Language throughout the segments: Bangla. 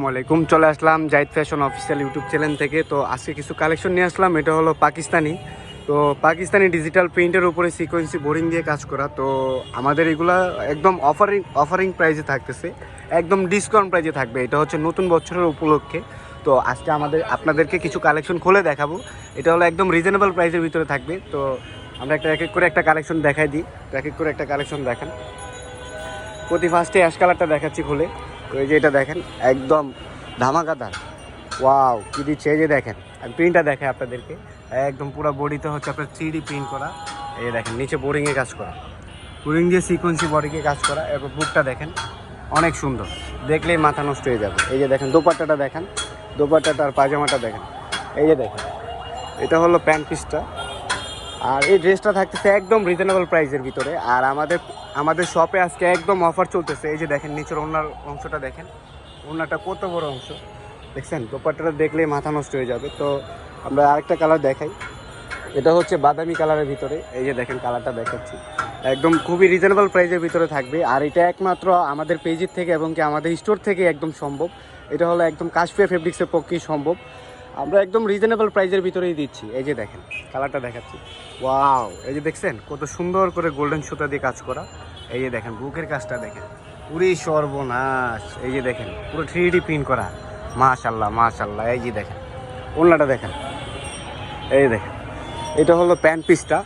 আসসালামাইকুম, চলে আসলাম Zahid fashion official YouTube channel থেকে। তো আজকে কিছু কালেকশন নিয়ে আসলাম। এটা হলো পাকিস্তানি, তো পাকিস্তানি ডিজিটাল প্রিন্টের উপরে সিকোয়েন্সি বোরিং দিয়ে কাজ করা। তো আমাদের এগুলা একদম অফারিং প্রাইসে থাকতেছে, একদম ডিসকাউন্ট প্রাইসে থাকবে। এটা হচ্ছে নতুন বছরের উপলক্ষে। তো আজকে আপনাদেরকে কিছু কালেকশন খুলে দেখাবো। এটা হলো একদম রিজনেবল প্রাইসের ভিতরে থাকবে। তো আমরা এক এক করে একটা কালেকশন দেখাই দিই। তো এক এক করে একটা কালেকশন দেখেন। প্রতি ফার্স্টে অ্যাশ কালারটা দেখাচ্ছি খুলে। তো এই যে এটা দেখেন, একদম ধামাকাদার। ওয়াও, কী দিচ্ছে! এই যে দেখেন, আমি প্রিন্টটা দেখাই আপনাদেরকে। একদম পুরো বডিতে হচ্ছে আপনার 3D প্রিন্ট করা। এই যে দেখেন, নিচে বোরিংয়ে কাজ করা, বোরিং দিয়ে সিকোয়েন্সি বডিকে কাজ করা। এরপর বুকটা দেখেন, অনেক সুন্দর, দেখলেই মাথা নষ্ট হয়ে যাবে। এই যে দেখেন দোপাট্টাটা দেখেন, দোপাট্টাটা আর পাজামাটা দেখেন। এই যে দেখেন, এটা হলো প্যান্ট পিসটা। আর এই ড্রেসটা থাকতেছে একদম রিজনেবল প্রাইসের ভিতরে। আর আমাদের শপে আজকে একদম অফার চলতেছে। এই যে দেখেন নিচের ওনার অংশটা দেখেন, ওনাটা কত বড় অংশ দেখছেন। দোপাট্টাটা দেখলেই মাথা নষ্ট হয়ে যাবে। তো আমরা আরেকটা কালার দেখাই। এটা হচ্ছে বাদামি কালারের ভিতরে। এই যে দেখেন কালারটা দেখাচ্ছি, একদম খুবই রিজনেবল প্রাইসের ভিতরে থাকবে। আর এটা একমাত্র আমাদের পেজের থেকে এবং কি আমাদের স্টোর থেকে একদম সম্ভব। এটা হলো একদম কাশফিয়া ফেব্রিক্সের পক্ষেই সম্ভব। আমরা একদম রিজনেবল প্রাইসের ভিতরেই দিচ্ছি। এই যে দেখেন কালারটা দেখাচ্ছি। ওয়াও, এই যে দেখছেন কত সুন্দর করে গোল্ডেন সুতা দিয়ে কাজ করা। এই যে দেখেন বুকের কাজটা দেখেন, পুরি সর্বনাশ। এই যে দেখেন পুরো 3D প্রিন্ট করা। মাশাল্লাহ মাশাল্লাহ। এই যে দেখেন ওড়নাটা দেখেন, এই দেখেন এটা হলো প্যান্ট পিসটা।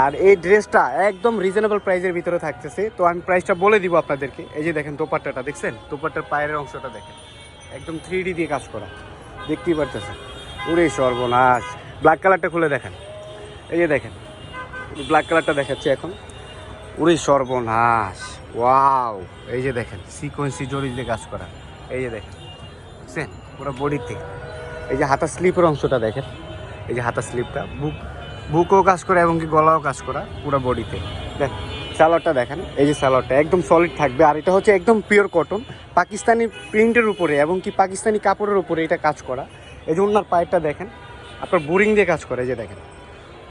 আর এই ড্রেসটা একদম রিজনেবল প্রাইসের ভিতরে থাকতেছে। তো আমি প্রাইসটা বলে দিব আপনাদেরকে। এই যে দেখেন দোপাট্টাটা দেখছেন, দোপাট্টার পায়ের অংশটা দেখেন, একদম 3D দিয়ে কাজ করা, দেখতেই পারতেছেন। পুরি সর্বনাশ। ব্ল্যাক কালারটা খুলে দেখেন। এই যে দেখেন ব্ল্যাক কালারটা দেখাচ্ছি এখন। পুরি সর্বনাশ। ওয়াও, এই যে দেখেন সিকোয়েন্সি জড়ি দিয়ে কাজ করা। এই যে দেখেন বুঝছেন পুরো বডিতে। এই যে হাতার স্লিপের অংশটা দেখেন, এই যে হাতার স্লিপটা, বুকও কাজ করা এবং কি গলাও কাজ করা পুরো বডিতে। দেখ সালোয়ারটা দেখেন, এই যে সালোয়ারটা একদম সলিড থাকবে। আর এটা হচ্ছে একদম পিওর কটন, পাকিস্তানি প্রিন্টের উপরে এবং কি পাকিস্তানি কাপড়ের উপরে এটা কাজ করা। এই যে ওনার পায়েরটা দেখেন, আপনার বোরিং দিয়ে কাজ করে। এই যে দেখেন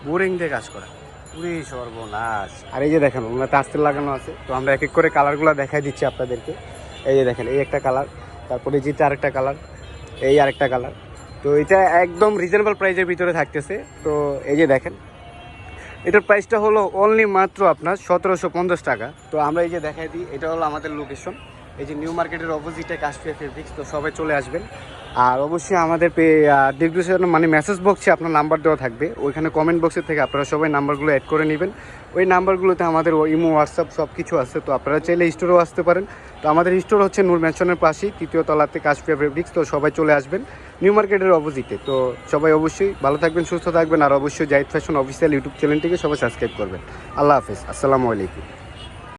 বোরিং দিয়ে কাজ করা, পুরি সর্বনাশ। আর এই যে দেখেন ওনাতে আস্তে লাগানো আছে। তো আমরা এক এক করে কালারগুলো দেখাই দিচ্ছি আপনাদেরকে। এই যে দেখেন এই একটা কালার, তারপরে যেটা আরেকটা কালার, এই আরেকটা কালার। তো এটা একদম রিজনেবল প্রাইসের ভিতরে থাকতেছে। তো এই যে দেখেন এটার প্রাইসটা হলো অনলি মাত্র আপনার 1750 টাকা। তো আমরা এই যে দেখাই দিই, এটা হলো আমাদের লোকেশন, এই যে নিউ মার্কেটের অপোজিটে কাশফিয়া ফেব্রিক্স। তো সবাই চলে আসবেন। আর অবশ্যই আমাদের ডিসক্রিপশনে মানে মেসেজ বক্সে আপনার নাম্বার দেওয়া থাকবে, ওইখানে কমেন্ট বক্সের থেকে আপনারা সবাই নাম্বারগুলো অ্যাড করে নেবেন। ওই নাম্বারগুলোতে আমাদের ইমো হোয়াটসঅ্যাপ সব কিছু আছে। তো আপনারা চাইলে স্টোরেও আসতে পারেন। তো আমাদের স্টোর হচ্ছে নূর ম্যানশনের পাশেই, 3য় তলাতে কাশফিয়া ফেব্রিক্স। তো সবাই চলে আসবেন নিউ মার্কেটের অপোজিটে। তো সবাই অবশ্যই ভালো থাকবেন, সুস্থ থাকবেন। আর অবশ্যই জাহিদ ফ্যাশন অফিসিয়াল ইউটিউব চ্যানেলটিকে সবাই সাবস্ক্রাইব করবেন। আল্লাহ হাফেজ, আসসালামু আলাইকুম।